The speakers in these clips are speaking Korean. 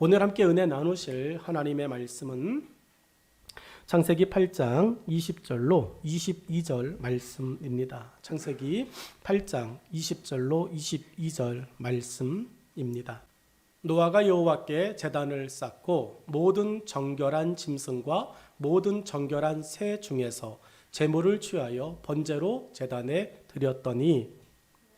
오늘 함께 은혜 나누실 하나님의 말씀은 창세기 8장 20절로 22절 말씀입니다. 창세기 8장 20절로 22절 말씀입니다. 노아가 여호와께 제단을 쌓고 모든 정결한 짐승과 모든 정결한 새 중에서 제물을 취하여 번제로 제단에 드렸더니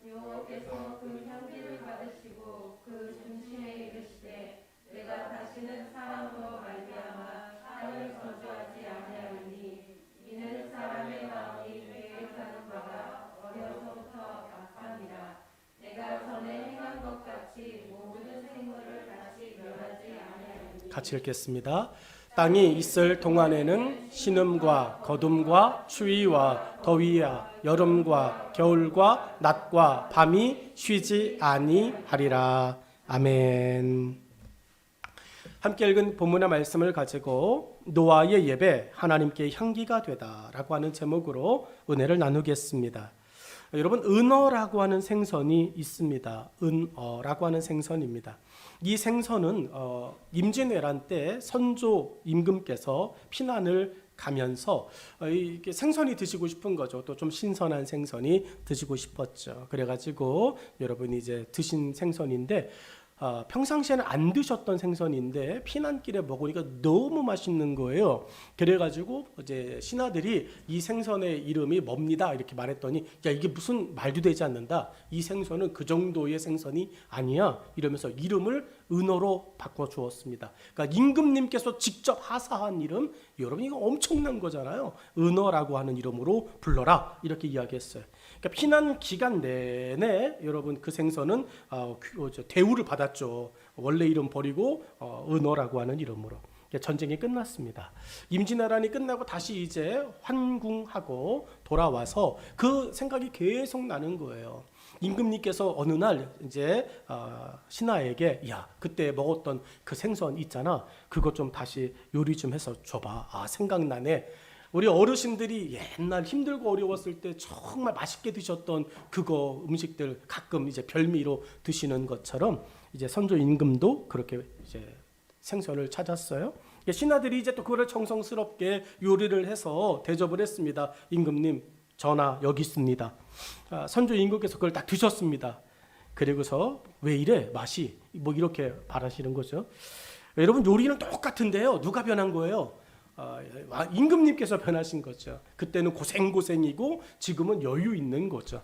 여호와께서 그 향기를 받으시고 그 중심에 이르시되 내가 다시는 사람으로 말미암아 땅을 저주하지 아니하리니 이는 사람의 마음이 계획하는 바가 어려서부터 악함이라. 내가 전에 행한 것 같이 모든 생물을 다시 멸하지 아니하리니. 같이 읽겠습니다. 땅이 있을 동안에는 신음과 거둠과 추위와 더위와 여름과 겨울과 낮과 밤이 쉬지 아니하리라. 아멘. 함께 읽은 본문의 말씀을 가지고 노아의 예배 하나님께 향기가 되다라고 하는 제목으로 은혜를 나누겠습니다. 여러분, 은어라고 하는 생선이 있습니다. 은어라고 하는 생선입니다. 이 생선은 임진왜란 때 선조 임금께서 피난을 가면서 이게 생선이 드시고 싶은 거죠. 또 좀 신선한 생선이 드시고 싶었죠. 그래가지고 여러분이 이제 드신 생선인데 평상시에는 안 드셨던 생선인데 피난길에 먹으니까 너무 맛있는 거예요. 그래가지고 이제 신하들이 이 생선의 이름이 뭡니다 이렇게 말했더니 야, 이게 무슨 말도 되지 않는다. 이 생선은 그 정도의 생선이 아니야 이러면서 이름을 은어로 바꿔 주었습니다. 그러니까 임금님께서 직접 하사한 이름, 여러분 이거 엄청난 거잖아요. 은어라고 하는 이름으로 불러라 이렇게 이야기했어요. 그러니까 피난 기간 내내 여러분 그 생선은 대우를 받았죠. 원래 이름 버리고 은어라고 하는 이름으로. 전쟁이 끝났습니다. 임진왜란이 끝나고 다시 이제 환궁하고 돌아와서 그 생각이 계속 나는 거예요. 임금님께서 어느 날 이제 신하에게 야, 그때 먹었던 그 생선 있잖아. 그거 좀 다시 요리 좀 해서 줘봐. 아, 생각나네. 우리 어르신들이 옛날 힘들고 어려웠을 때 정말 맛있게 드셨던 그거 음식들 가끔 이제 별미로 드시는 것처럼 이제 선조 임금도 그렇게 이제 생선을 찾았어요. 신하들이 이제 또 그거를 정성스럽게 요리를 해서 대접을 했습니다. 임금님, 전하 여기 있습니다. 선조 임금께서 그걸 딱 드셨습니다. 그리고서 왜 이래 맛이 뭐 이렇게 바라시는 거죠. 여러분, 요리는 똑같은데요. 누가 변한 거예요? 임금님께서 변하신 거죠. 그때는 고생이고 지금은 여유 있는 거죠.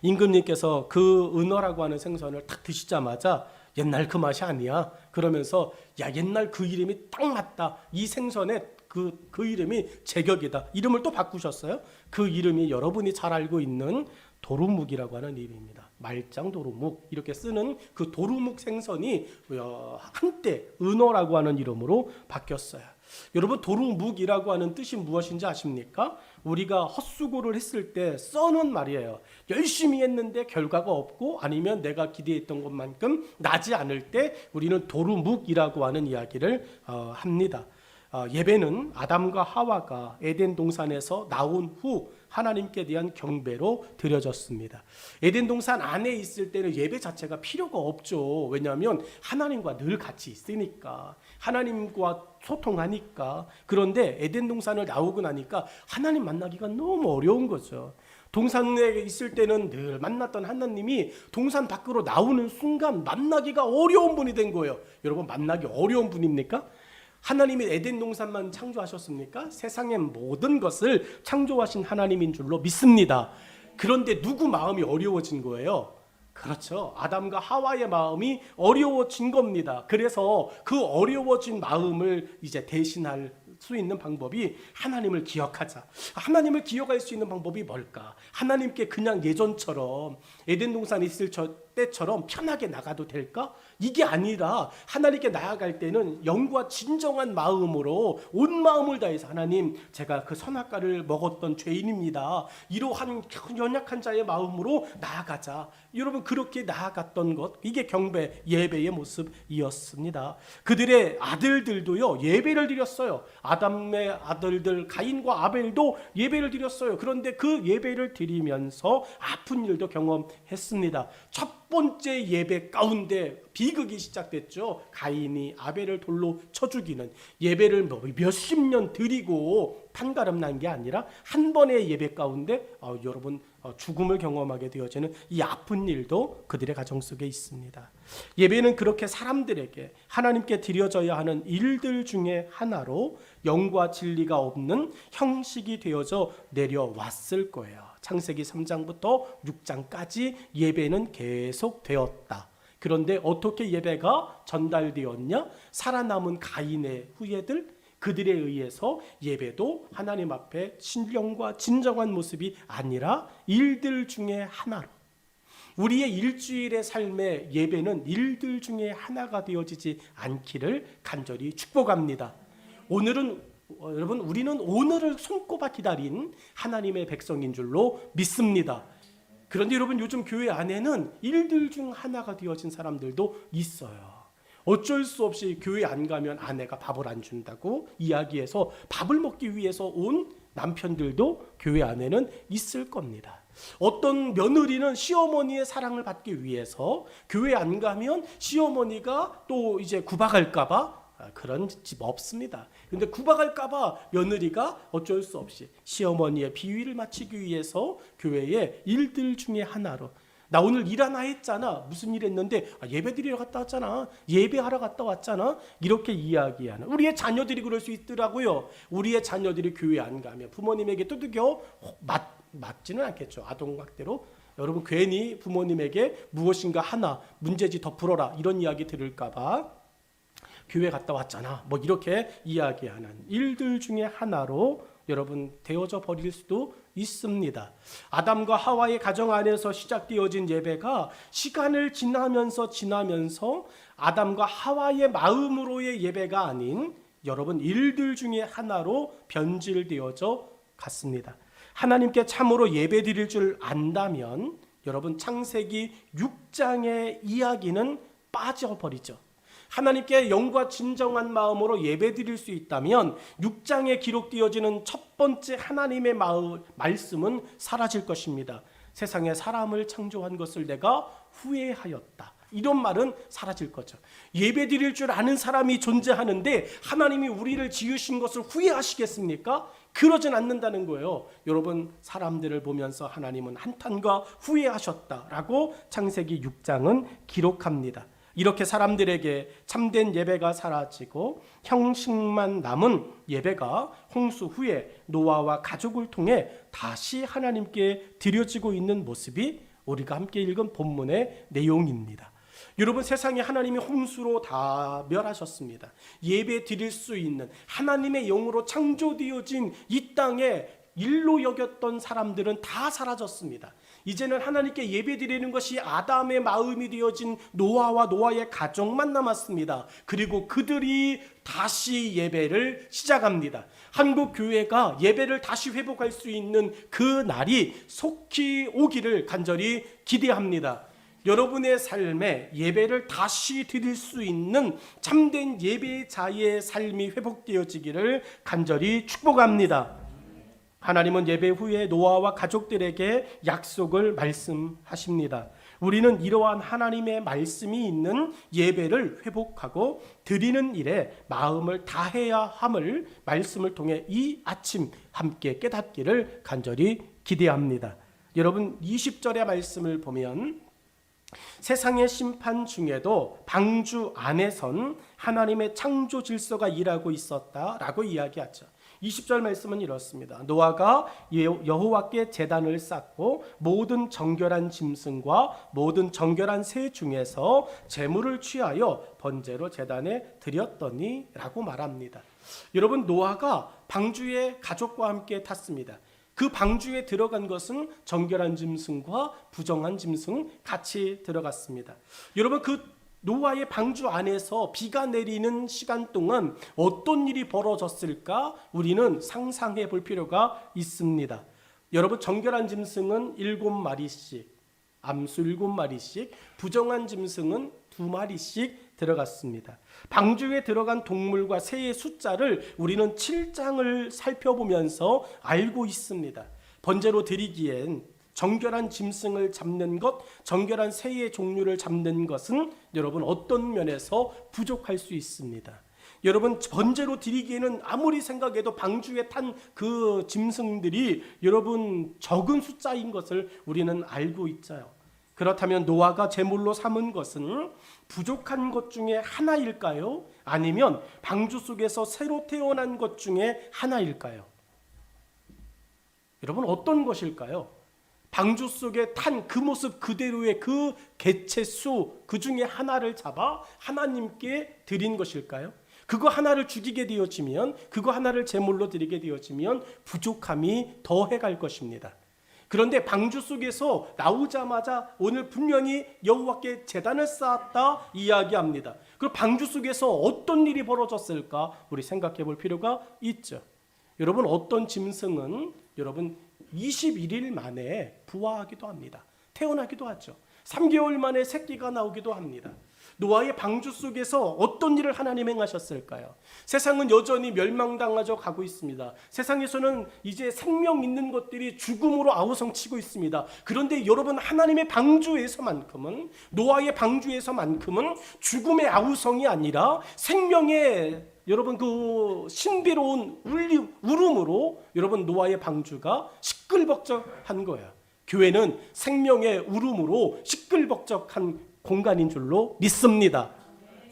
임금님께서 그 은어라고 하는 생선을 딱 드시자마자 옛날 그 맛이 아니야. 그러면서 야, 옛날 그 이름이 딱 맞다. 이 생선의 그 이름이 제격이다. 이름을 또 바꾸셨어요. 그 이름이 여러분이 잘 알고 있는 도루묵이라고 하는 이름입니다. 말짱 도루묵 이렇게 쓰는 그 도루묵 생선이 한때 은어라고 하는 이름으로 바뀌었어요. 여러분, 도루묵이라고 하는 뜻이 무엇인지 아십니까? 우리가 헛수고를 했을 때 써는 말이에요. 열심히 했는데 결과가 없고 아니면 내가 기대했던 것만큼 나지 않을 때 우리는 도루묵이라고 하는 이야기를 합니다. 예배는 아담과 하와가 에덴 동산에서 나온 후 하나님께 대한 경배로 드려졌습니다. 에덴 동산 안에 있을 때는 예배 자체가 필요가 없죠. 왜냐하면 하나님과 늘 같이 있으니까, 하나님과 소통하니까. 그런데 에덴 동산을 나오고 나니까 하나님 만나기가 너무 어려운 거죠. 동산에 있을 때는 늘 만났던 하나님이 동산 밖으로 나오는 순간 만나기가 어려운 분이 된 거예요. 여러분, 만나기 어려운 분입니까? 하나님이 에덴 동산만 창조하셨습니까? 세상의 모든 것을 창조하신 하나님인 줄로 믿습니다. 그런데 누구 마음이 어려워진 거예요? 그렇죠. 아담과 하와의 마음이 어려워진 겁니다. 그래서 그 어려워진 마음을 이제 대신할 수 있는 방법이 하나님을 기억하자. 하나님을 기억할 수 있는 방법이 뭘까? 하나님께 그냥 예전처럼 에덴 동산에 있을 때처럼 편하게 나가도 될까? 이게 아니라 하나님께 나아갈 때는 영과 진정한 마음으로 온 마음을 다해서 하나님, 제가 그 선악과를 먹었던 죄인입니다. 이러한 연약한 자의 마음으로 나아가자. 여러분, 그렇게 나아갔던 것, 이게 경배, 예배의 모습이었습니다. 그들의 아들들도요, 예배를 드렸어요. 아담의 아들들 가인과 아벨도 예배를 드렸어요. 그런데 그 예배를 드리면서 아픈 일도 경험했습니다. 첫 번째 예배 가운데 비극이 시작됐죠. 가인이 아벨을 돌로 쳐 죽이는 예배를 몇십 년 드리고 판가름 난 게 아니라 한 번의 예배 가운데 여러분 죽음을 경험하게 되어지는 이 아픈 일도 그들의 가정 속에 있습니다. 예배는 그렇게 사람들에게 하나님께 드려져야 하는 일들 중에 하나로 영과 진리가 없는 형식이 되어져 내려왔을 거예요. 창세기 3장부터 6장까지 예배는 계속되었다. 그런데 어떻게 예배가 전달되었냐? 살아남은 가인의 후예들, 그들에 의해서 예배도 하나님 앞에 신령과 진정한 모습이 아니라 일들 중에 하나로, 우리의 일주일의 삶의 예배는 일들 중에 하나가 되어지지 않기를 간절히 축복합니다. 오늘은 여러분, 우리는 오늘을 손꼽아 기다린 하나님의 백성인 줄로 믿습니다. 그런데 여러분, 요즘 교회 안에는 일들 중 하나가 되어진 사람들도 있어요. 어쩔 수 없이 교회 안 가면 아내가 밥을 안 준다고 이야기해서 밥을 먹기 위해서 온 남편들도 교회 안에는 있을 겁니다. 어떤 며느리는 시어머니의 사랑을 받기 위해서 교회 안 가면 시어머니가 또 이제 구박할까봐, 그런 집 없습니다. 근데 구박할까봐 며느리가 어쩔 수 없이 시어머니의 비위를 맞추기 위해서 교회의 일들 중에 하나로, 나 오늘 일 하나 했잖아. 무슨 일 했는데? 예배 드리러 갔다 왔잖아. 예배하러 갔다 왔잖아. 이렇게 이야기하는 우리의 자녀들이 그럴 수 있더라고요. 우리의 자녀들이 교회 안 가면 부모님에게 두들겨 맞지는 않겠죠. 아동학대로. 여러분, 괜히 부모님에게 무엇인가 하나 문제지 더 풀어라 이런 이야기 들을까 봐 교회 갔다 왔잖아. 뭐 이렇게 이야기하는 일들 중에 하나로 여러분 되어져 버릴 수도 있습니다. 아담과 하와의 가정 안에서 시작되어진 예배가 시간을 지나면서 아담과 하와의 마음으로의 예배가 아닌 여러분 일들 중에 하나로 변질되어져 갔습니다. 하나님께 참으로 예배 드릴 줄 안다면 여러분 창세기 6장의 이야기는 빠져버리죠. 하나님께 영과 진정한 마음으로 예배드릴 수 있다면 6장에 기록되어지는 첫 번째 하나님의 말씀은 사라질 것입니다. 세상에 사람을 창조한 것을 내가 후회하였다. 이런 말은 사라질 거죠. 예배드릴 줄 아는 사람이 존재하는데 하나님이 우리를 지으신 것을 후회하시겠습니까? 그러진 않는다는 거예요. 여러분, 사람들을 보면서 하나님은 한탄과 후회하셨다라고 창세기 6장은 기록합니다. 이렇게 사람들에게 참된 예배가 사라지고 형식만 남은 예배가 홍수 후에 노아와 가족을 통해 다시 하나님께 드려지고 있는 모습이 우리가 함께 읽은 본문의 내용입니다. 여러분, 세상에 하나님이 홍수로 다 멸하셨습니다. 예배 드릴 수 있는 하나님의 영으로 창조되어진 이 땅에 일로 여겼던 사람들은 다 사라졌습니다. 이제는 하나님께 예배드리는 것이 아담의 마음이 되어진 노아와 노아의 가족만 남았습니다. 그리고 그들이 다시 예배를 시작합니다. 한국 교회가 예배를 다시 회복할 수 있는 그 날이 속히 오기를 간절히 기대합니다. 여러분의 삶에 예배를 다시 드릴 수 있는 참된 예배자의 삶이 회복되어지기를 간절히 축복합니다. 하나님은 예배 후에 노아와 가족들에게 약속을 말씀하십니다. 우리는 이러한 하나님의 말씀이 있는 예배를 회복하고 드리는 일에 마음을 다해야 함을 말씀을 통해 이 아침 함께 깨닫기를 간절히 기대합니다. 여러분, 20절의 말씀을 보면 세상의 심판 중에도 방주 안에선 하나님의 창조 질서가 일하고 있었다라고 이야기하죠. 20절 말씀은 이렇습니다. 노아가 여호와께 제단을 쌓고 모든 정결한 짐승과 모든 정결한 새 중에서 제물을 취하여 번제로 제단에 드렸더니 라고 말합니다. 여러분, 노아가 방주에 가족과 함께 탔습니다. 그 방주에 들어간 것은 정결한 짐승과 부정한 짐승 같이 들어갔습니다. 여러분, 그 노아의 방주 안에서 비가 내리는 시간 동안 어떤 일이 벌어졌을까 우리는 상상해 볼 필요가 있습니다. 여러분, 정결한 짐승은 7마리씩, 암수 7마리씩, 부정한 짐승은 2마리씩 들어갔습니다. 방주에 들어간 동물과 새의 숫자를 우리는 7장을 살펴보면서 알고 있습니다. 번제로 드리기엔 정결한 짐승을 잡는 것, 정결한 새의 종류를 잡는 것은 여러분 어떤 면에서 부족할 수 있습니다. 여러분 번제로 드리기에는 아무리 생각해도 방주에 탄 그 짐승들이 여러분 적은 숫자인 것을 우리는 알고 있죠. 그렇다면 노아가 제물로 삼은 것은 부족한 것 중에 하나일까요? 아니면 방주 속에서 새로 태어난 것 중에 하나일까요? 여러분 어떤 것일까요? 방주 속에 탄 그 모습 그대로의 그 개체수 그 중에 하나를 잡아 하나님께 드린 것일까요? 그거 하나를 죽이게 되어지면, 그거 하나를 제물로 드리게 되어지면 부족함이 더해갈 것입니다. 그런데 방주 속에서 나오자마자 오늘 분명히 여호와께 제단을 쌓았다 이야기합니다. 그 방주 속에서 어떤 일이 벌어졌을까 우리 생각해 볼 필요가 있죠. 여러분 어떤 짐승은 여러분 21일 만에 부화하기도 합니다. 태어나기도 하죠. 3개월 만에 새끼가 나오기도 합니다. 노아의 방주 속에서 어떤 일을 하나님 행하셨을까요? 세상은 여전히 멸망당하져 가고 있습니다. 세상에서는 이제 생명 있는 것들이 죽음으로 아우성치고 있습니다. 그런데 여러분 하나님의 방주에서만큼은, 노아의 방주에서만큼은 죽음의 아우성이 아니라 생명의 여러분 그 신비로운 울음으로 여러분 노아의 방주가 시끌벅적한 거야. 교회는 생명의 울음으로 시끌벅적한 공간인 줄로 믿습니다.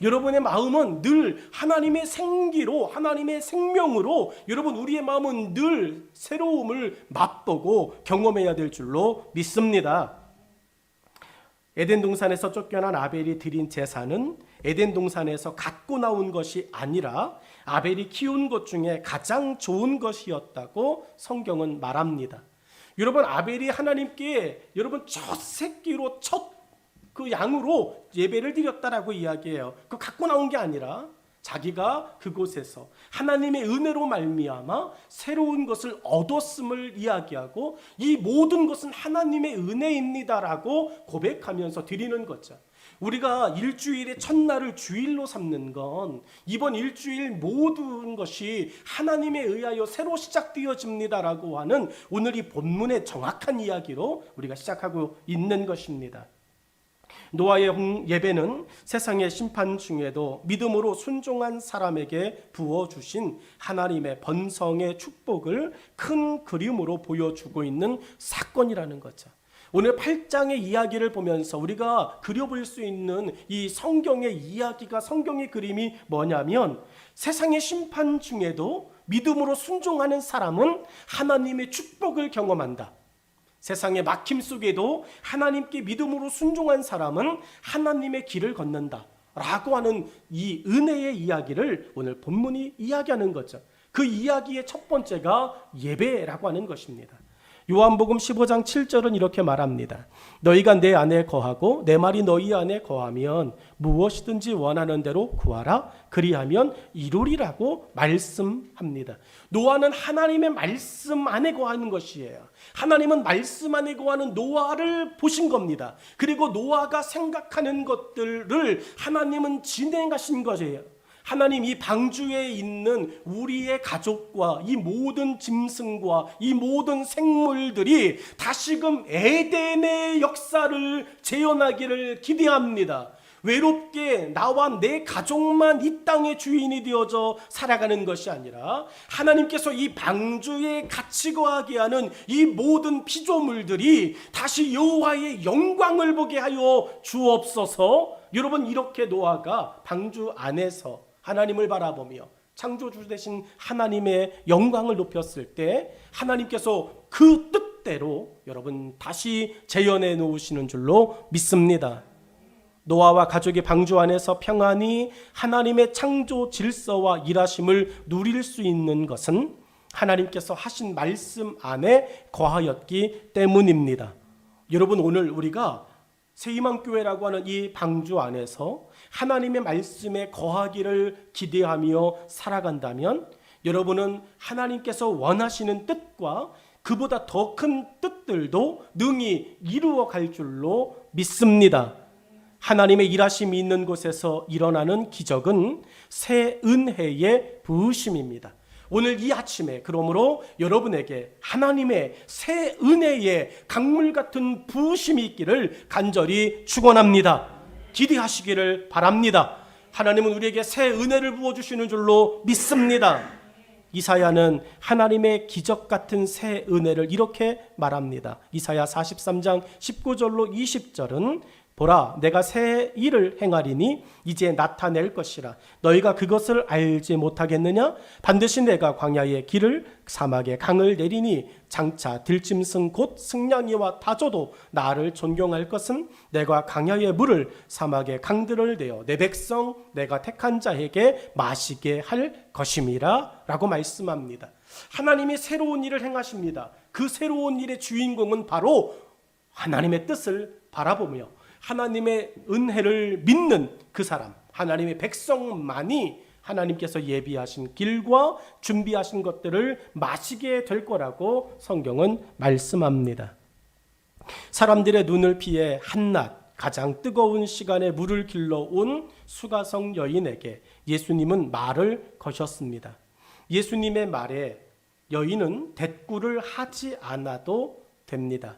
여러분의 마음은 늘 하나님의 생기로, 하나님의 생명으로 여러분 우리의 마음은 늘 새로움을 맛보고 경험해야 될 줄로 믿습니다. 에덴 동산에서 쫓겨난 아벨이 드린 제사는 에덴 동산에서 갖고 나온 것이 아니라 아벨이 키운 것 중에 가장 좋은 것이었다고 성경은 말합니다. 여러분 아벨이 하나님께 여러분 첫 새끼로 첫 그 양으로 예배를 드렸다라고 이야기해요. 그 갖고 나온 게 아니라 자기가 그곳에서 하나님의 은혜로 말미암아 새로운 것을 얻었음을 이야기하고 이 모든 것은 하나님의 은혜입니다라고 고백하면서 드리는 거죠. 우리가 일주일의 첫날을 주일로 삼는 건 이번 일주일 모든 것이 하나님에 의하여 새로 시작되어집니다라고 하는 오늘 이 본문의 정확한 이야기로 우리가 시작하고 있는 것입니다. 노아의 예배는 세상의 심판 중에도 믿음으로 순종한 사람에게 부어주신 하나님의 번성의 축복을 큰 그림으로 보여주고 있는 사건이라는 거죠. 오늘 8장의 이야기를 보면서 우리가 그려볼 수 있는 이 성경의 이야기가, 성경의 그림이 뭐냐면 세상의 심판 중에도 믿음으로 순종하는 사람은 하나님의 축복을 경험한다. 세상의 막힘 속에도 하나님께 믿음으로 순종한 사람은 하나님의 길을 걷는다 라고 하는 이 은혜의 이야기를 오늘 본문이 이야기하는 거죠. 그 이야기의 첫 번째가 예배라고 하는 것입니다. 요한복음 15장 7절은 이렇게 말합니다. 너희가 내 안에 거하고 내 말이 너희 안에 거하면 무엇이든지 원하는 대로 구하라. 그리하면 이루리라고 말씀합니다. 노아는 하나님의 말씀 안에 거하는 것이에요. 하나님은 말씀 안에 거하는 노아를 보신 겁니다. 그리고 노아가 생각하는 것들을 하나님은 진행하신 거예요. 하나님 이 방주에 있는 우리의 가족과 이 모든 짐승과 이 모든 생물들이 다시금 에덴의 역사를 재현하기를 기대합니다. 외롭게 나와 내 가족만 이 땅의 주인이 되어져 살아가는 것이 아니라 하나님께서 이 방주에 같이 거하게 하는 이 모든 피조물들이 다시 여호와의 영광을 보게 하여 주옵소서. 여러분 이렇게 노아가 방주 안에서 하나님을 바라보며 창조주 되신 하나님의 영광을 높였을 때 하나님께서 그 뜻대로 여러분 다시 재현해 놓으시는 줄로 믿습니다. 노아와 가족이 방주 안에서 평안히 하나님의 창조 질서와 일하심을 누릴 수 있는 것은 하나님께서 하신 말씀 안에 거하였기 때문입니다. 여러분 오늘 우리가 새희망교회라고 하는 이 방주 안에서 하나님의 말씀에 거하기를 기대하며 살아간다면 여러분은 하나님께서 원하시는 뜻과 그보다 더 큰 뜻들도 능히 이루어 갈 줄로 믿습니다. 하나님의 일하심이 있는 곳에서 일어나는 기적은 새 은혜의 부으심입니다. 오늘 이 아침에 그러므로 여러분에게 하나님의 새 은혜의 강물 같은 부으심이 있기를 간절히 축원합니다. 기대하시기를 바랍니다. 하나님은 우리에게 새 은혜를 부어주시는 줄로 믿습니다. 이사야는 하나님의 기적 같은 새 은혜를 이렇게 말합니다. 이사야 43장 19절로 20절은 보라, 내가 새 일을 행하리니 이제 나타낼 것이라. 너희가 그것을 알지 못하겠느냐? 반드시 내가 광야의 길을 사막의 강을 내리니 장차 들짐승 곧 승냥이와 타조도 나를 존경할 것은 내가 광야의 물을 사막의 강들을 내어 내 백성 내가 택한 자에게 마시게 할 것임이라 라고 말씀합니다. 하나님이 새로운 일을 행하십니다. 그 새로운 일의 주인공은 바로 하나님의 뜻을 바라보며 하나님의 은혜를 믿는 그 사람, 하나님의 백성만이 하나님께서 예비하신 길과 준비하신 것들을 마시게 될 거라고 성경은 말씀합니다. 사람들의 눈을 피해 한낮 가장 뜨거운 시간에 물을 길러온 수가성 여인에게 예수님은 말을 거셨습니다. 예수님의 말에 여인은 대꾸를 하지 않아도 됩니다.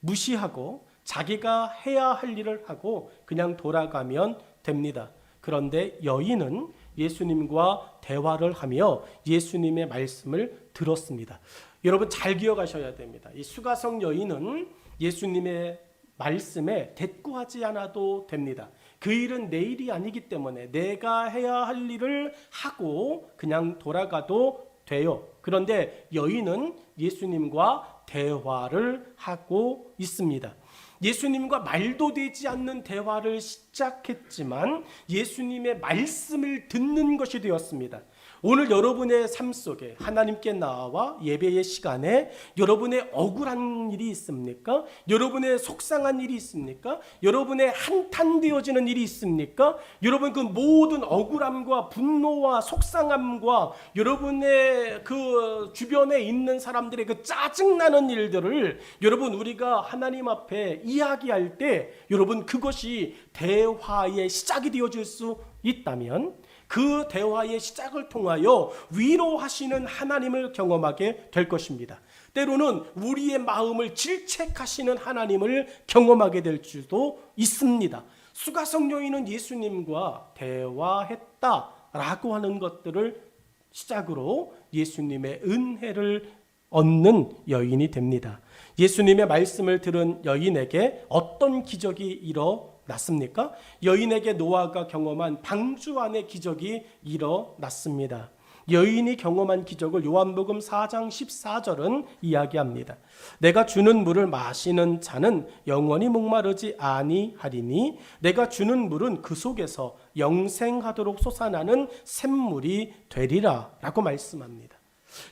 무시하고 자기가 해야 할 일을 하고 그냥 돌아가면 됩니다. 그런데 여인은 예수님과 대화를 하며 예수님의 말씀을 들었습니다. 여러분 잘 기억하셔야 됩니다. 이 수가성 여인은 예수님의 말씀에 대꾸하지 않아도 됩니다. 그 일은 내 일이 아니기 때문에 내가 해야 할 일을 하고 그냥 돌아가도 돼요. 그런데 여인은 예수님과 대화를 하고 있습니다. 예수님과 말도 되지 않는 대화를 시작했지만 예수님의 말씀을 듣는 것이 되었습니다. 오늘 여러분의 삶 속에 하나님께 나와 예배의 시간에 여러분의 억울한 일이 있습니까? 여러분의 속상한 일이 있습니까? 여러분의 한탄되어지는 일이 있습니까? 여러분 그 모든 억울함과 분노와 속상함과 여러분의 그 주변에 있는 사람들의 그 짜증나는 일들을 여러분 우리가 하나님 앞에 이야기할 때 여러분 그것이 대화의 시작이 되어질 수 있다면 그 대화의 시작을 통하여 위로하시는 하나님을 경험하게 될 것입니다. 때로는 우리의 마음을 질책하시는 하나님을 경험하게 될 수도 있습니다. 수가성 여인은 예수님과 대화했다라고 하는 것들을 시작으로 예수님의 은혜를 얻는 여인이 됩니다. 예수님의 말씀을 들은 여인에게 어떤 기적이 일어났습니까? 여인에게 노아가 경험한 방주 안의 기적이 일어났습니다. 여인이 경험한 기적을 요한복음 4장 14절은 이야기합니다. 내가 주는 물을 마시는 자는 영원히 목마르지 아니하리니 내가 주는 물은 그 속에서 영생하도록 솟아나는 샘물이 되리라 라고 말씀합니다.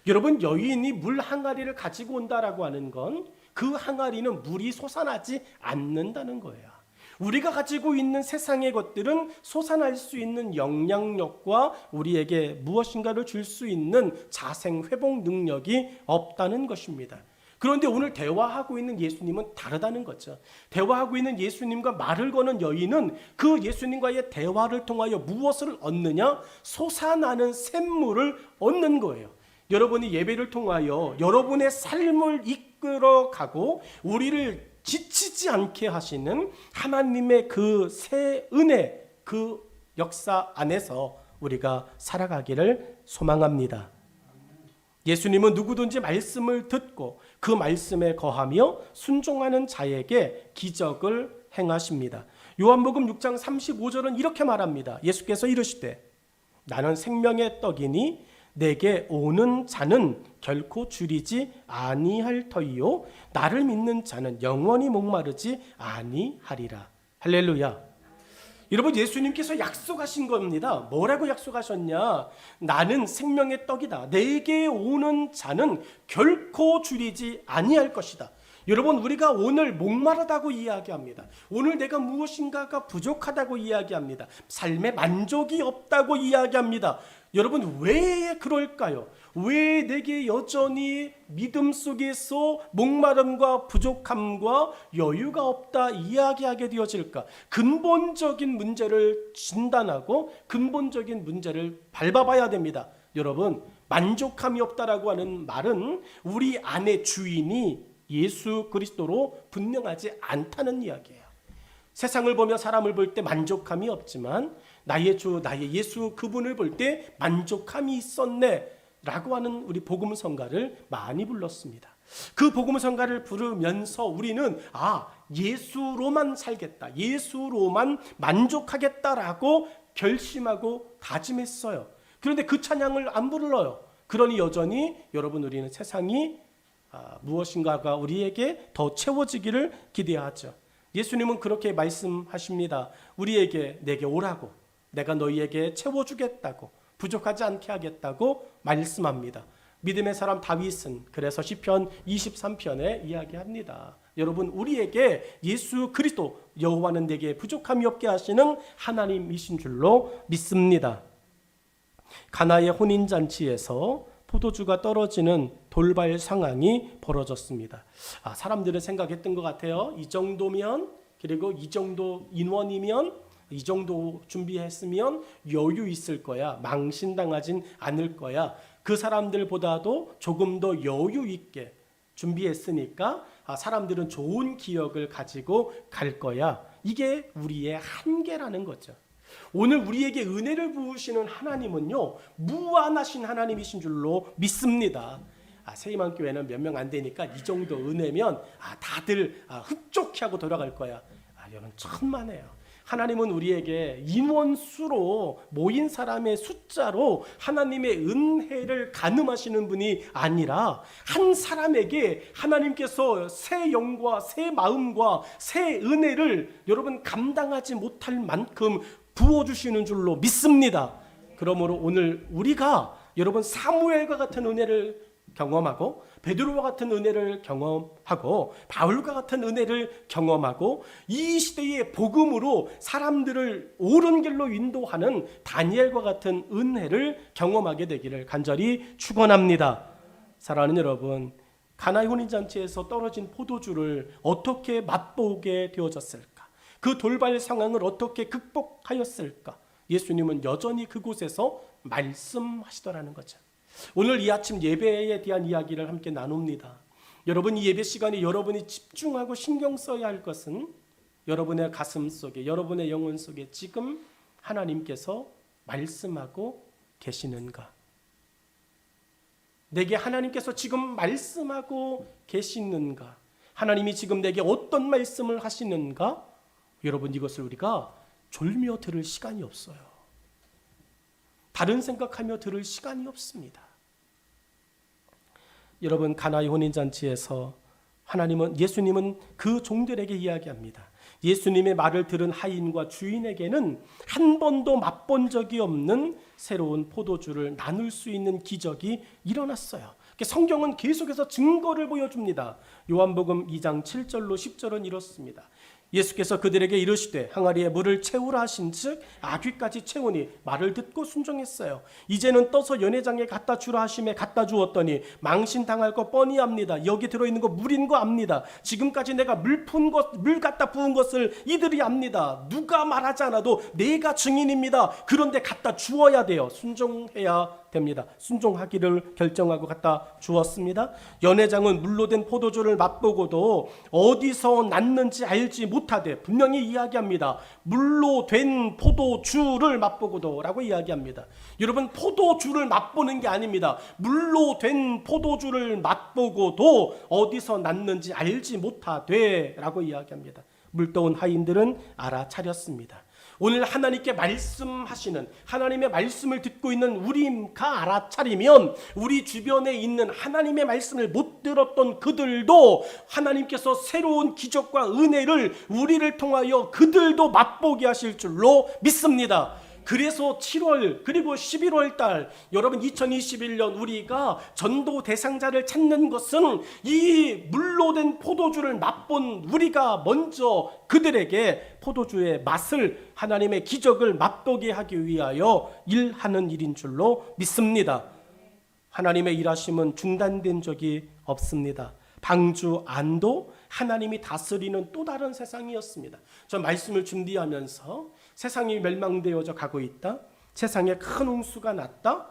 여러분 여인이 물 항아리를 가지고 온다라고 하는 건 그 항아리는 물이 솟아나지 않는다는 거예요. 우리가 가지고 있는 세상의 것들은 솟아날 수 있는 영향력과 우리에게 무엇인가를 줄 수 있는 자생 회복 능력이 없다는 것입니다. 그런데 오늘 대화하고 있는 예수님은 다르다는 거죠. 대화하고 있는 예수님과 말을 거는 여인은 그 예수님과의 대화를 통하여 무엇을 얻느냐? 솟아나는 샘물을 얻는 거예요. 여러분이 예배를 통하여 여러분의 삶을 이끌어가고 우리를 지치지 않게 하시는 하나님의 그 새 은혜, 그 역사 안에서 우리가 살아가기를 소망합니다. 예수님은 누구든지 말씀을 듣고 그 말씀에 거하며 순종하는 자에게 기적을 행하십니다. 요한복음 6장 35절은 이렇게 말합니다. 예수께서 이르시되 나는 생명의 떡이니 내게 오는 자는 결코 줄이지 아니할 터이요 나를 믿는 자는 영원히 목마르지 아니하리라. 할렐루야. 여러분 예수님께서 약속하신 겁니다. 뭐라고 약속하셨냐? 나는 생명의 떡이다. 내게 오는 자는 결코 줄이지 아니할 것이다. 여러분 우리가 오늘 목마르다고 이야기합니다. 오늘 내가 무엇인가가 부족하다고 이야기합니다. 삶에 만족이 없다고 이야기합니다. 여러분 왜 그럴까요? 왜 내게 여전히 믿음 속에서 목마름과 부족함과 여유가 없다 이야기하게 되어질까? 근본적인 문제를 진단하고 근본적인 문제를 밟아봐야 됩니다. 여러분, 만족함이 없다라고 하는 말은 우리 안의 주인이 예수 그리스도로 분명하지 않다는 이야기예요. 세상을 보며 사람을 볼 때 만족함이 없지만 나의 주, 나의 예수 그분을 볼 때 만족함이 있었네 라고 하는 우리 복음성가를 많이 불렀습니다. 그 복음성가를 부르면서 우리는 예수로만 살겠다, 예수로만 만족하겠다라고 결심하고 다짐했어요. 그런데 그 찬양을 안 불러요. 그러니 여전히 여러분, 우리는 세상이 무엇인가가 우리에게 더 채워지기를 기대하죠. 예수님은 그렇게 말씀하십니다. 우리에게 내게 오라고, 내가 너희에게 채워주겠다고, 부족하지 않게 하겠다고 말씀합니다. 믿음의 사람 다윗은 그래서 시편 23편에 이야기합니다. 여러분, 우리에게 예수 그리스도 여호와는 내게 부족함이 없게 하시는 하나님이신 줄로 믿습니다. 가나의 혼인잔치에서 포도주가 떨어지는 돌발 상황이 벌어졌습니다. 사람들은 생각했던 것 같아요. 이 정도면, 그리고 이 정도 인원이면, 이 정도 준비했으면 여유 있을 거야, 망신당하진 않을 거야, 그 사람들보다도 조금 더 여유 있게 준비했으니까 사람들은 좋은 기억을 가지고 갈 거야. 이게 우리의 한계라는 거죠. 오늘 우리에게 은혜를 부으시는 하나님은요, 무한하신 하나님이신 줄로 믿습니다. 세임한교회는 몇 명 안 되니까 이 정도 은혜면 다들 흡족해 하고 돌아갈 거야. 여러분, 천만에요. 하나님은 우리에게 인원수로, 모인 사람의 숫자로 하나님의 은혜를 가늠하시는 분이 아니라 한 사람에게 하나님께서 새 영과 새 마음과 새 은혜를 여러분 감당하지 못할 만큼 부어주시는 줄로 믿습니다. 그러므로 오늘 우리가 여러분 사무엘과 같은 은혜를 경험하고, 베드로와 같은 은혜를 경험하고, 바울과 같은 은혜를 경험하고, 이 시대의 복음으로 사람들을 옳은 길로 인도하는 다니엘과 같은 은혜를 경험하게 되기를 간절히 축원합니다. 사랑하는 여러분, 가나의 혼인잔치에서 떨어진 포도주를 어떻게 맛보게 되어졌을까? 그 돌발 상황을 어떻게 극복하였을까? 예수님은 여전히 그곳에서 말씀하시더라는 거죠. 오늘 이 아침 예배에 대한 이야기를 함께 나눕니다. 여러분, 이 예배 시간에 여러분이 집중하고 신경 써야 할 것은 여러분의 가슴 속에, 여러분의 영혼 속에 지금 하나님께서 말씀하고 계시는가? 내게 하나님께서 지금 말씀하고 계시는가? 하나님이 지금 내게 어떤 말씀을 하시는가? 여러분, 이것을 우리가 졸며 들을 시간이 없어요. 다른 생각하며 들을 시간이 없습니다. 여러분, 가나의 혼인잔치에서 예수님은 그 종들에게 이야기합니다. 예수님의 말을 들은 하인과 주인에게는 한 번도 맛본 적이 없는 새로운 포도주를 나눌 수 있는 기적이 일어났어요. 성경은 계속해서 증거를 보여줍니다. 요한복음 2장 7절로 10절은 이렇습니다. 예수께서 그들에게 이르시되 항아리에 물을 채우라 하신즉 아귀까지 채우니 말을 듣고 순종했어요. 이제는 떠서 연회장에 갖다 주라 하심에 갖다 주었더니 망신당할 거 뻔히 압니다. 여기 들어있는 거 물인 거 압니다. 지금까지 내가 물 갖다 부은 것을 이들이 압니다. 누가 말하지 않아도 내가 증인입니다. 그런데 갖다 주어야 돼요. 순종해야 됩니다. 순종하기를 결정하고 갖다 주었습니다. 연회장은 물로 된 포도주를 맛보고도 어디서 났는지 알지 못하되 분명히 이야기합니다. 물로 된 포도주를 맛보고도 라고 이야기합니다. 여러분, 포도주를 맛보는 게 아닙니다. 물로 된 포도주를 맛보고도 어디서 났는지 알지 못하되 라고 이야기합니다. 물떠온 하인들은 알아차렸습니다. 오늘 하나님께 말씀하시는, 하나님의 말씀을 듣고 있는 우리가 알아차리면 우리 주변에 있는 하나님의 말씀을 못 들었던 그들도 하나님께서 새로운 기적과 은혜를 우리를 통하여 그들도 맛보게 하실 줄로 믿습니다. 그래서 7월 그리고 11월 달 여러분 2021년 우리가 전도 대상자를 찾는 것은 이 물로 된 포도주를 맛본 우리가 먼저 그들에게 포도주의 맛을, 하나님의 기적을 맛보게 하기 위하여 일하는 일인 줄로 믿습니다. 하나님의 일하심은 중단된 적이 없습니다. 방주 안도 하나님이 다스리는 또 다른 세상이었습니다. 저 말씀을 준비하면서 세상이 멸망되어져 가고 있다, 세상에 큰 홍수가 났다,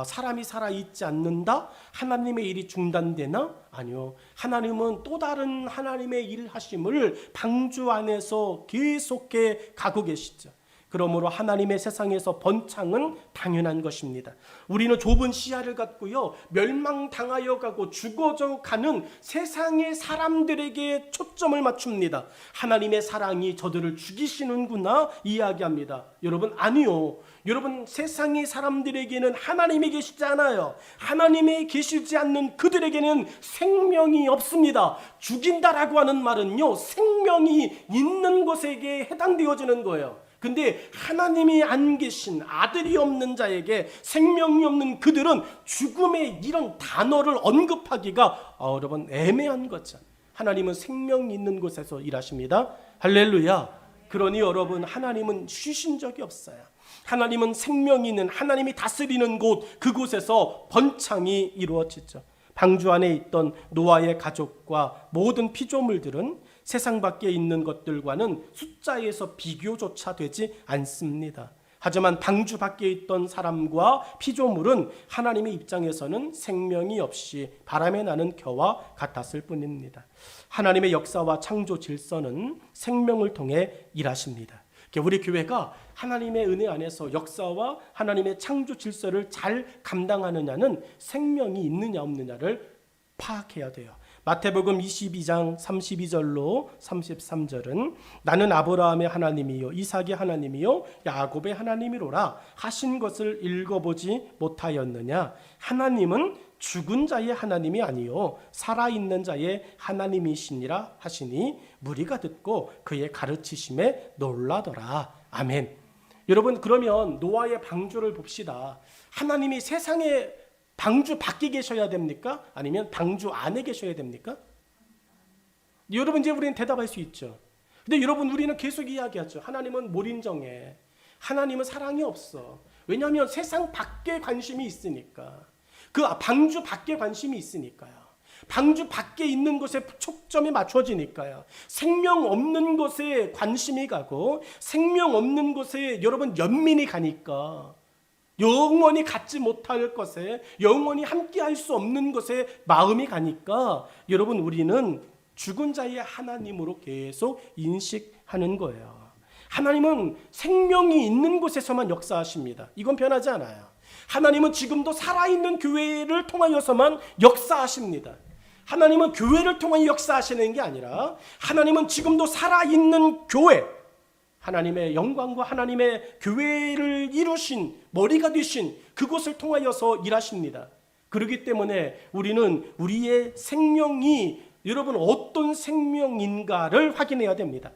사람이 살아있지 않는다? 하나님의 일이 중단되나? 아니요. 하나님은 또 다른 하나님의 일하심을 방주 안에서 계속해 가고 계시죠. 그러므로 하나님의 세상에서 번창은 당연한 것입니다. 우리는 좁은 시야를 갖고요, 멸망당하여 가고 죽어져 가는 세상의 사람들에게 초점을 맞춥니다. 하나님의 사랑이 저들을 죽이시는구나 이야기합니다. 여러분, 아니요. 여러분, 세상의 사람들에게는 하나님이 계시지 않아요. 하나님이 계시지 않는 그들에게는 생명이 없습니다. 죽인다라고 하는 말은요, 생명이 있는 것에게 해당되어지는 거예요. 근데 하나님이 안 계신, 아들이 없는 자에게, 생명이 없는 그들은 죽음의 이런 단어를 언급하기가 여러분 애매한 거죠. 하나님은 생명이 있는 곳에서 일하십니다. 할렐루야. 그러니 여러분, 하나님은 쉬신 적이 없어요. 하나님은 생명이 있는, 하나님이 다스리는 곳, 그곳에서 번창이 이루어지죠. 방주 안에 있던 노아의 가족과 모든 피조물들은 세상 밖에 있는 것들과는 숫자에서 비교조차 되지 않습니다. 하지만 방주 밖에 있던 사람과 피조물은 하나님의 입장에서는 생명이 없이 바람에 나는 겨와 같았을 뿐입니다. 하나님의 역사와 창조 질서는 생명을 통해 일하십니다. 우리 교회가 하나님의 은혜 안에서 역사와 하나님의 창조 질서를 잘 감당하느냐는 생명이 있느냐 없느냐를 파악해야 돼요. 마태복음 22장 32절로 33절은 나는 아브라함의 하나님이요 이삭의 하나님이요 야곱의 하나님이로라 하신 것을 읽어보지 못하였느냐. 하나님은 죽은 자의 하나님이 아니요 살아있는 자의 하나님이시니라 하시니 무리가 듣고 그의 가르치심에 놀라더라. 아멘. 여러분, 그러면 노아의 방주를 봅시다. 하나님이 세상에 방주 밖에 계셔야 됩니까? 아니면 방주 안에 계셔야 됩니까? 여러분, 이제 우리는 대답할 수 있죠. 근데 여러분, 우리는 계속 이야기하죠. 하나님은 몰인정해. 하나님은 사랑이 없어. 왜냐하면 세상 밖에 관심이 있으니까. 그 방주 밖에 관심이 있으니까요. 방주 밖에 있는 것에 초점이 맞춰지니까요. 생명 없는 것에 관심이 가고 생명 없는 것에 여러분 연민이 가니까 영원히 갖지 못할 것에, 영원히 함께할 수 없는 것에 마음이 가니까 여러분, 우리는 죽은 자의 하나님으로 계속 인식하는 거예요. 하나님은 생명이 있는 곳에서만 역사하십니다. 이건 변하지 않아요. 하나님은 지금도 살아있는 교회를 통하여서만 역사하십니다. 하나님은 교회를 통해 역사하시는 게 아니라 하나님은 지금도 살아있는 교회, 하나님의 영광과 하나님의 교회를 이루신 머리가 되신 그곳을 통하여서 일하십니다. 그렇기 때문에 우리는 우리의 생명이 여러분 어떤 생명인가를 확인해야 됩니다.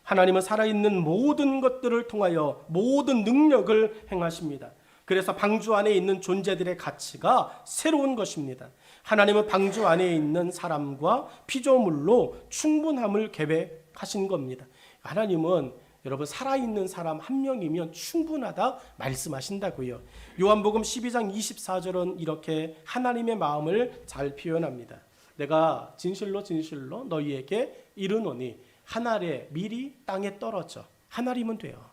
하나님은 살아있는 모든 것들을 통하여 모든 능력을 행하십니다. 그래서 방주 안에 있는 존재들의 가치가 새로운 것입니다. 하나님은 방주 안에 있는 사람과 피조물로 충분함을 계획하신 겁니다. 하나님은 여러분 살아있는 사람 한 명이면 충분하다 말씀하신다고요. 요한복음 12장 24절은 이렇게 하나님의 마음을 잘 표현합니다. 내가 진실로 진실로 너희에게 이르노니 한 알의 밀이 땅에 떨어져, 한 알이면 돼요.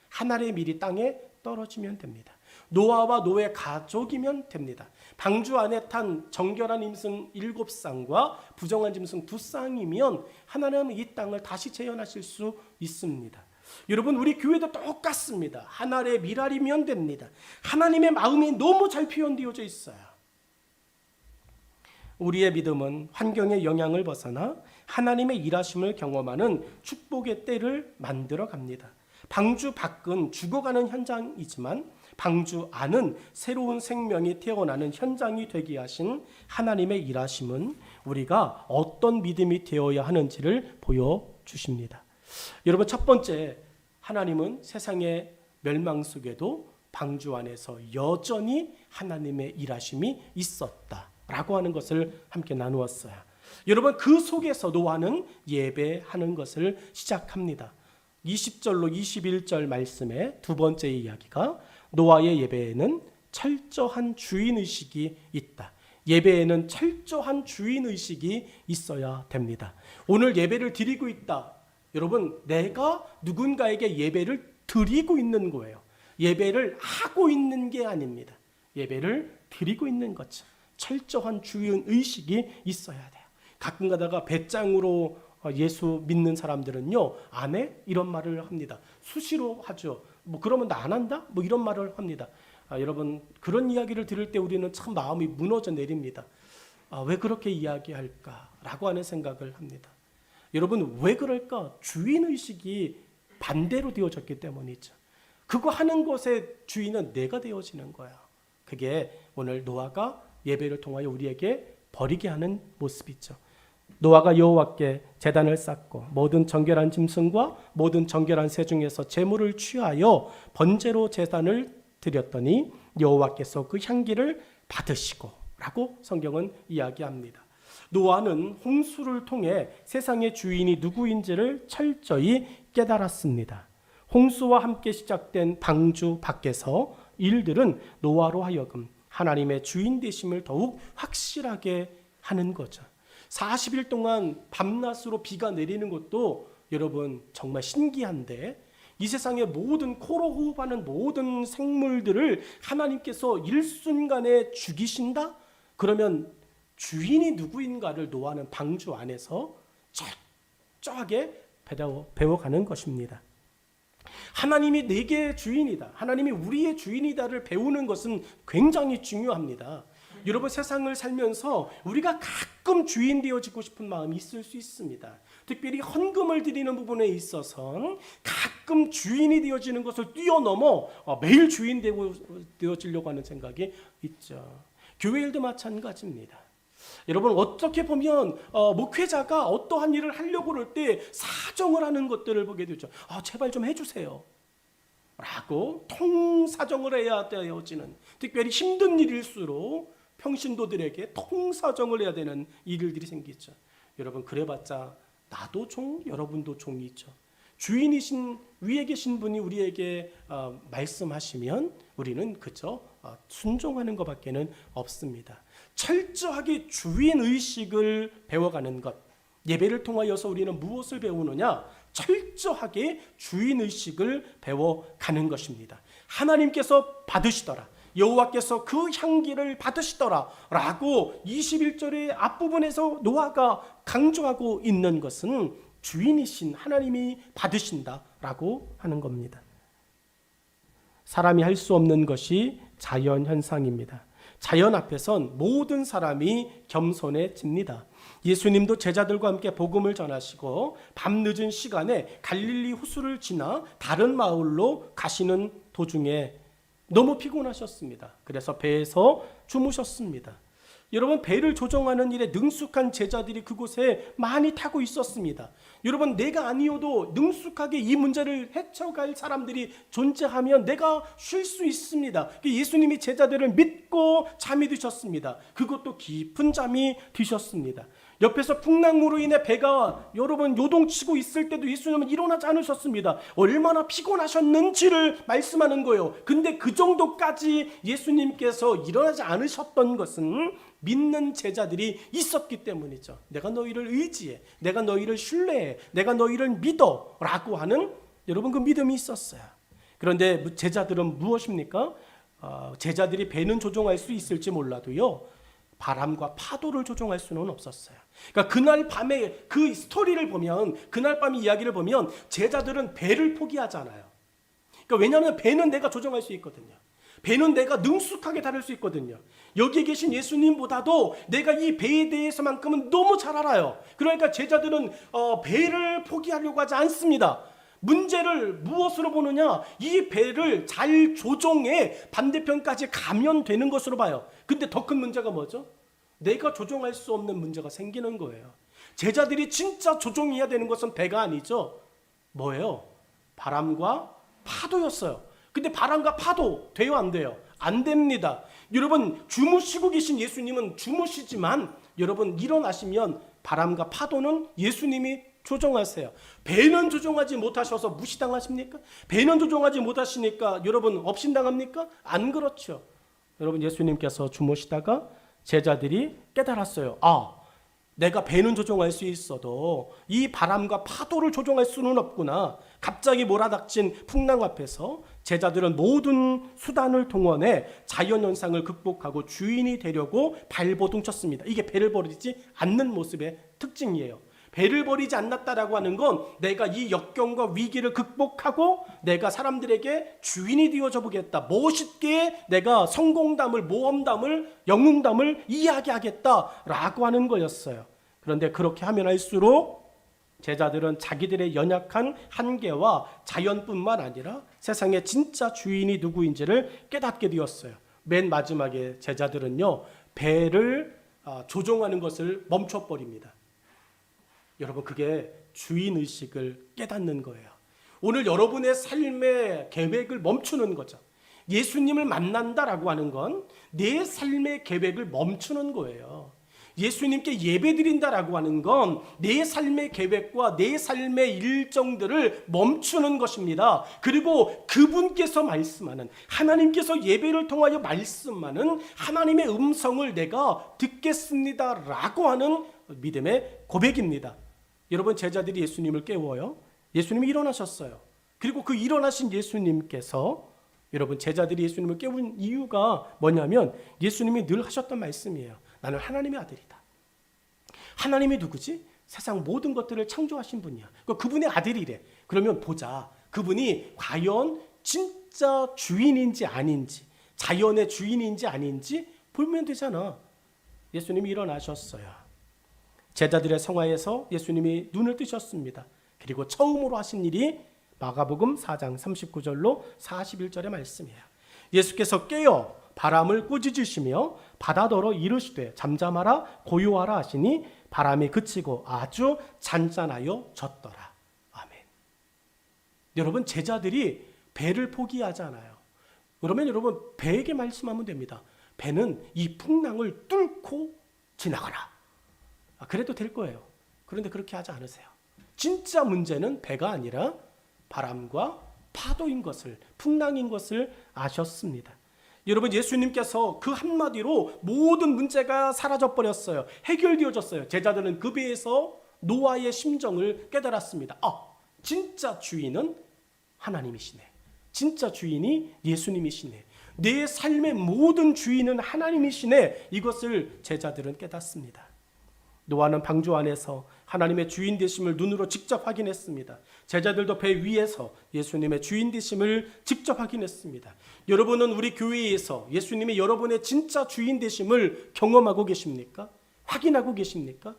한 알의 밀이 땅에 떨어지면 됩니다. 노아와 노의 가족이면 됩니다. 방주 안에 탄 정결한 짐승 7쌍과 부정한 짐승 2쌍이면 하나님은 이 땅을 다시 재현하실 수 있습니다. 여러분, 우리 교회도 똑같습니다. 한 알의 밀알이면 됩니다. 하나님의 마음이 너무 잘 표현되어져 있어요. 우리의 믿음은 환경의 영향을 벗어나 하나님의 일하심을 경험하는 축복의 때를 만들어 갑니다. 방주 밖은 죽어가는 현장이지만 방주 안은 새로운 생명이 태어나는 현장이 되게 하신 하나님의 일하심은 우리가 어떤 믿음이 되어야 하는지를 보여주십니다. 여러분, 첫 번째, 하나님은 세상의 멸망 속에도 방주 안에서 여전히 하나님의 일하심이 있었다라고 하는 것을 함께 나누었어요. 여러분, 그 속에서 노아는 예배하는 것을 시작합니다. 20절로 21절 말씀의 두 번째 이야기가 노아의 예배에는 철저한 주인의식이 있다. 예배에는 철저한 주인의식이 있어야 됩니다. 오늘 예배를 드리고 있다. 여러분, 내가 누군가에게 예배를 드리고 있는 거예요. 예배를 하고 있는 게 아닙니다. 예배를 드리고 있는 거죠. 철저한 주의 의식이 있어야 돼요. 가끔 가다가 배짱으로 예수 믿는 사람들은요, 안 해? 이런 말을 합니다. 수시로 하죠. 뭐 그러면 나 안 한다? 뭐 이런 말을 합니다. 여러분, 그런 이야기를 들을 때 우리는 참 마음이 무너져 내립니다. 왜 그렇게 이야기할까라고 하는 생각을 합니다. 여러분, 왜 그럴까? 주인 의식이 반대로 되어졌기 때문이죠. 그거 하는 것의 주인은 내가 되어지는 거야. 그게 오늘 노아가 예배를 통하여 우리에게 버리게 하는 모습이죠. 노아가 여호와께 제단을 쌓고 모든 정결한 짐승과 모든 정결한 새 중에서 제물을 취하여 번제로 제단을 드렸더니 여호와께서 그 향기를 받으시고 라고 성경은 이야기합니다. 노아는 홍수를 통해 세상의 주인이 누구인지를 철저히 깨달았습니다. 홍수와 함께 시작된 방주 밖에서 일들은 노아로 하여금 하나님의 주인 되심을 더욱 확실하게 하는 거죠. 40일 동안 밤낮으로 비가 내리는 것도 여러분 정말 신기한데, 이 세상의 모든 코로 호흡하는 모든 생물들을 하나님께서 일순간에 죽이신다? 그러면 주인이 누구인가를 노아는 방주 안에서 철저하게 배워가는 것입니다. 하나님이 내게 주인이다, 하나님이 우리의 주인이다를 배우는 것은 굉장히 중요합니다. 여러분, 세상을 살면서 우리가 가끔 주인 되어지고 싶은 마음이 있을 수 있습니다. 특별히 헌금을 드리는 부분에 있어서는 가끔 주인이 되어지는 것을 뛰어넘어 매일 주인 되어지려고 하는 생각이 있죠. 교회 일도 마찬가지입니다. 여러분, 어떻게 보면 목회자가 어떠한 일을 하려고 할 때 사정을 하는 것들을 보게 되죠. 제발 좀 해주세요 라고 통사정을 해야 되어지는, 특별히 힘든 일일수록 평신도들에게 통사정을 해야 되는 일들이 생기죠. 여러분, 그래봤자 나도 종, 여러분도 종이죠. 주인이신 위에 계신 분이 우리에게 말씀하시면 우리는 그저 순종하는 것밖에는 없습니다. 철저하게 주인 의식을 배워가는 것. 예배를 통하여서 우리는 무엇을 배우느냐? 철저하게 주인 의식을 배워가는 것입니다. 하나님께서 받으시더라, 여호와께서 그 향기를 받으시더라 라고 21절의 앞부분에서 노아가 강조하고 있는 것은 주인이신 하나님이 받으신다라고 하는 겁니다. 사람이 할 수 없는 것이 자연현상입니다. 자연 앞에선 모든 사람이 겸손해집니다. 예수님도 제자들과 함께 복음을 전하시고 밤늦은 시간에 갈릴리 호수를 지나 다른 마을로 가시는 도중에 너무 피곤하셨습니다. 그래서 배에서 주무셨습니다. 여러분, 배를 조종하는 일에 능숙한 제자들이 그곳에 많이 타고 있었습니다. 여러분, 내가 아니어도 능숙하게 이 문제를 헤쳐갈 사람들이 존재하면 내가 쉴 수 있습니다. 예수님이 제자들을 믿고 잠이 드셨습니다. 그것도 깊은 잠이 드셨습니다. 옆에서 풍랑으로 인해 배가 여러분 요동치고 있을 때도 예수님은 일어나지 않으셨습니다. 얼마나 피곤하셨는지를 말씀하는 거예요. 근데 그 정도까지 예수님께서 일어나지 않으셨던 것은 믿는 제자들이 있었기 때문이죠. 내가 너희를 의지해, 내가 너희를 신뢰해, 내가 너희를 믿어 라고 하는 여러분 그 믿음이 있었어요. 그런데 제자들은 무엇입니까? 제자들이 배는 조종할 수 있을지 몰라도요, 바람과 파도를 조종할 수는 없었어요. 그러니까 그날 밤에 그 스토리를 보면, 그날 밤 이야기를 보면 제자들은 배를 포기하잖아요. 그러니까 왜냐하면 배는 내가 조종할 수 있거든요. 배는 내가 능숙하게 다룰 수 있거든요. 여기에 계신 예수님보다도 내가 이 배에 대해서만큼은 너무 잘 알아요. 그러니까 제자들은 배를 포기하려고 하지 않습니다. 문제를 무엇으로 보느냐? 이 배를 잘 조종해 반대편까지 가면 되는 것으로 봐요. 근데 더 큰 문제가 뭐죠? 내가 조종할 수 없는 문제가 생기는 거예요. 제자들이 진짜 조종해야 되는 것은 배가 아니죠. 뭐예요? 바람과 파도였어요. 근데 바람과 파도 돼요, 안 돼요? 안 됩니다. 여러분, 주무시고 계신 예수님은 주무시지만 여러분 일어나시면 바람과 파도는 예수님이 조종하세요. 배는 조종하지 못하셔서 무시당하십니까? 배는 조종하지 못하시니까 여러분 업신당합니까? 안 그렇죠. 여러분, 예수님께서 주무시다가 제자들이 깨달았어요. 내가 배는 조종할 수 있어도 이 바람과 파도를 조종할 수는 없구나. 갑자기 몰아닥친 풍랑 앞에서 제자들은 모든 수단을 동원해 자연현상을 극복하고 주인이 되려고 발버둥쳤습니다. 이게 배를 버리지 않는 모습의 특징이에요. 배를 버리지 않았다라고 하는 건 내가 이 역경과 위기를 극복하고 내가 사람들에게 주인이 되어줘 보겠다. 멋있게 내가 성공담을, 모험담을, 영웅담을 이야기하겠다라고 하는 거였어요. 그런데 그렇게 하면 할수록 제자들은 자기들의 연약한 한계와 자연뿐만 아니라 세상의 진짜 주인이 누구인지를 깨닫게 되었어요. 맨 마지막에 제자들은요, 배를 조종하는 것을 멈춰버립니다. 여러분, 그게 주인의식을 깨닫는 거예요. 오늘 여러분의 삶의 계획을 멈추는 거죠. 예수님을 만난다라고 하는 건 내 삶의 계획을 멈추는 거예요. 예수님께 예배드린다라고 하는 건 내 삶의 계획과 내 삶의 일정들을 멈추는 것입니다. 그리고 그분께서 말씀하는, 하나님께서 예배를 통하여 말씀하는 하나님의 음성을 내가 듣겠습니다라고 하는 믿음의 고백입니다. 여러분, 제자들이 예수님을 깨워요. 예수님이 일어나셨어요. 그리고 그 일어나신 예수님께서, 여러분, 제자들이 예수님을 깨운 이유가 뭐냐면 예수님이 늘 하셨던 말씀이에요. 나는 하나님의 아들이다. 하나님이 누구지? 세상 모든 것들을 창조하신 분이야. 그분의 아들이래. 그러면 보자. 그분이 과연 진짜 주인인지 아닌지, 자연의 주인인지 아닌지 보면 되잖아. 예수님이 일어나셨어요. 제자들의 성화에서 예수님이 눈을 뜨셨습니다. 그리고 처음으로 하신 일이 마가복음 4장 39절로 41절의 말씀이에요. 예수께서 깨어 바람을 꾸짖으시며 바다더러 이르시되 잠잠하라 고요하라 하시니 바람이 그치고 아주 잔잔하여 졌더라. 아멘. 여러분, 제자들이 배를 포기하잖아요. 그러면 여러분, 배에게 말씀하면 됩니다. 배는 이 풍랑을 뚫고 지나가라. 그래도 될 거예요. 그런데 그렇게 하지 않으세요. 진짜 문제는 배가 아니라 바람과 파도인 것을, 풍랑인 것을 아셨습니다. 여러분, 예수님께서 그 한마디로 모든 문제가 사라져버렸어요. 해결되어졌어요. 제자들은 그 배에서 노아의 심정을 깨달았습니다. 진짜 주인은 하나님이시네. 진짜 주인이 예수님이시네. 내 삶의 모든 주인은 하나님이시네. 이것을 제자들은 깨닫습니다. 노아는 방주 안에서 하나님의 주인 되심을 눈으로 직접 확인했습니다. 제자들도 배 위에서 예수님의 주인 되심을 직접 확인했습니다. 여러분은 우리 교회에서 예수님이 여러분의 진짜 주인 되심을 경험하고 계십니까? 확인하고 계십니까?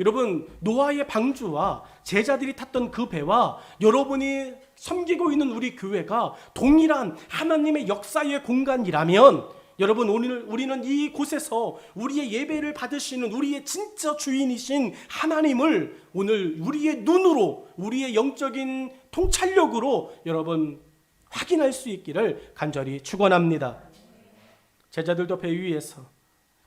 여러분, 노아의 방주와 제자들이 탔던 그 배와 여러분이 섬기고 있는 우리 교회가 동일한 하나님의 역사의 공간이라면, 여러분, 오늘 우리는 이곳에서 우리의 예배를 받으시는 우리의 진짜 주인이신 하나님을 오늘 우리의 눈으로, 우리의 영적인 통찰력으로 여러분 확인할 수 있기를 간절히 축원합니다. 제자들도 배 위에서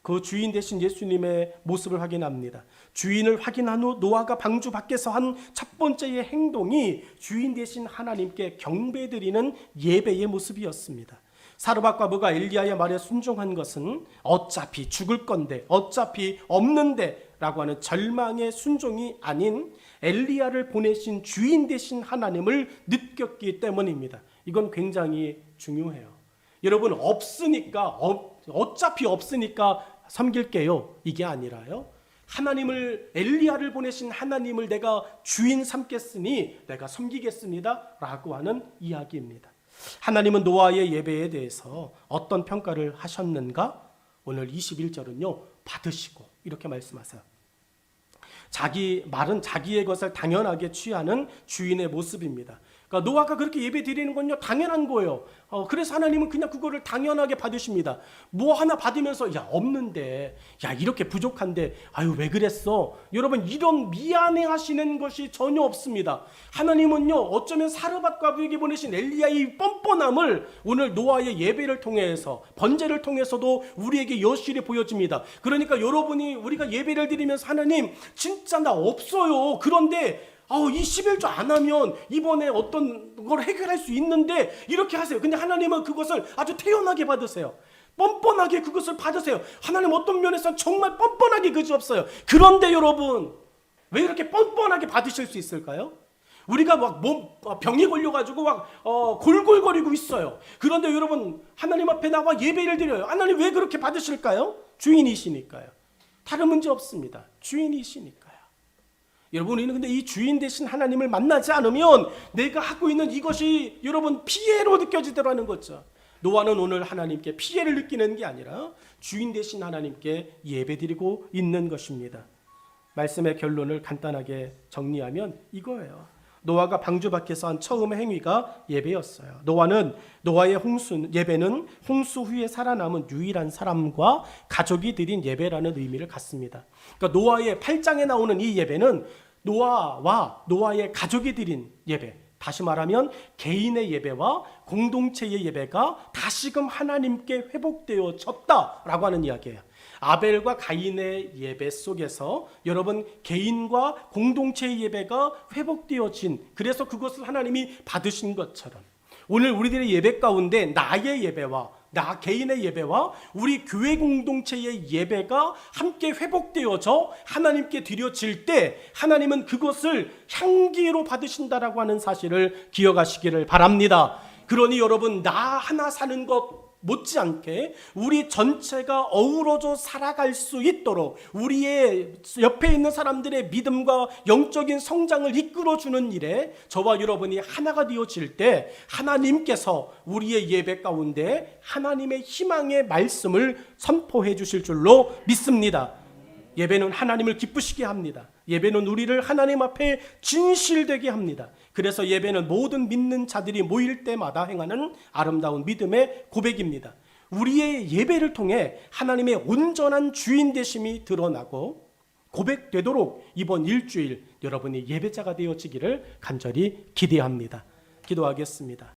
그 주인 되신 예수님의 모습을 확인합니다. 주인을 확인한 후 노아가 방주 밖에서 한 첫 번째의 행동이 주인 되신 하나님께 경배드리는 예배의 모습이었습니다. 사르밧과부가 엘리야의 말에 순종한 것은 어차피 죽을 건데, 어차피 없는데 라고 하는 절망의 순종이 아닌 엘리야를 보내신 주인 되신 하나님을 느꼈기 때문입니다. 이건 굉장히 중요해요. 여러분, 없으니까 어차피 없으니까 섬길게요, 이게 아니라요, 하나님을, 엘리야를 보내신 하나님을 내가 주인 삼겠으니 내가 섬기겠습니다 라고 하는 이야기입니다. 하나님은 노아의 예배에 대해서 어떤 평가를 하셨는가? 오늘 21절은요, 받으시고 이렇게 말씀하세요. 자기 말은 자기의 것을 당연하게 취하는 주인의 모습입니다. 그러니까 노아가 그렇게 예배 드리는 건요, 당연한 거예요. 그래서 하나님은 그냥 그거를 당연하게 받으십니다. 뭐 하나 받으면서 야, 없는데, 야, 이렇게 부족한데, 아유, 왜 그랬어? 여러분, 이런 미안해 하시는 것이 전혀 없습니다. 하나님은요, 어쩌면 사르밧과부에게 보내신 엘리야의 뻔뻔함을 오늘 노아의 예배를 통해서, 번제를 통해서도 우리에게 여실히 보여줍니다. 그러니까 여러분이, 우리가 예배를 드리면서 하나님, 진짜 나 없어요. 그런데 이 11조 안 하면 이번에 어떤 걸 해결할 수 있는데 이렇게 하세요. 근데 하나님은 그것을 아주 태연하게 받으세요. 뻔뻔하게 그것을 받으세요. 하나님 어떤 면에서는 정말 뻔뻔하게 그지없어요. 그런데 여러분, 왜 이렇게 뻔뻔하게 받으실 수 있을까요? 우리가 막 병이 걸려가지고 막 골골거리고 있어요. 그런데 여러분, 하나님 앞에 나와 예배를 드려요. 하나님 왜 그렇게 받으실까요? 주인이시니까요. 다른 문제 없습니다. 주인이시니까요. 여러분, 우리는 근데 이 주인 대신 하나님을 만나지 않으면 내가 하고 있는 이것이 여러분 피해로 느껴지더라는 거죠. 노아는 오늘 하나님께 피해를 느끼는 게 아니라 주인 대신 하나님께 예배드리고 있는 것입니다. 말씀의 결론을 간단하게 정리하면 이거예요. 노아가 방주 밖에서 한 처음의 행위가 예배였어요. 노아의 예배는 홍수 후에 살아남은 유일한 사람과 가족이 드린 예배라는 의미를 갖습니다. 그러니까 노아의 8장에 나오는 이 예배는 노아와 노아의 가족이 드린 예배, 다시 말하면 개인의 예배와 공동체의 예배가 다시금 하나님께 회복되어졌다라고 하는 이야기예요. 아벨과 가인의 예배 속에서 여러분 개인과 공동체의 예배가 회복되어진, 그래서 그것을 하나님이 받으신 것처럼 오늘 우리들의 예배 가운데 나의 예배와 나 개인의 예배와 우리 교회 공동체의 예배가 함께 회복되어져 하나님께 드려질 때 하나님은 그것을 향기로 받으신다라고 하는 사실을 기억하시기를 바랍니다. 그러니 여러분, 나 하나 사는 것 못지않게 우리 전체가 어우러져 살아갈 수 있도록 우리의 옆에 있는 사람들의 믿음과 영적인 성장을 이끌어주는 일에 저와 여러분이 하나가 되어질 때 하나님께서 우리의 예배 가운데 하나님의 희망의 말씀을 선포해 주실 줄로 믿습니다. 예배는 하나님을 기쁘시게 합니다. 예배는 우리를 하나님 앞에 진실되게 합니다. 그래서 예배는 모든 믿는 자들이 모일 때마다 행하는 아름다운 믿음의 고백입니다. 우리의 예배를 통해 하나님의 온전한 주인 되심이 드러나고 고백되도록 이번 일주일 여러분이 예배자가 되어지기를 간절히 기대합니다. 기도하겠습니다.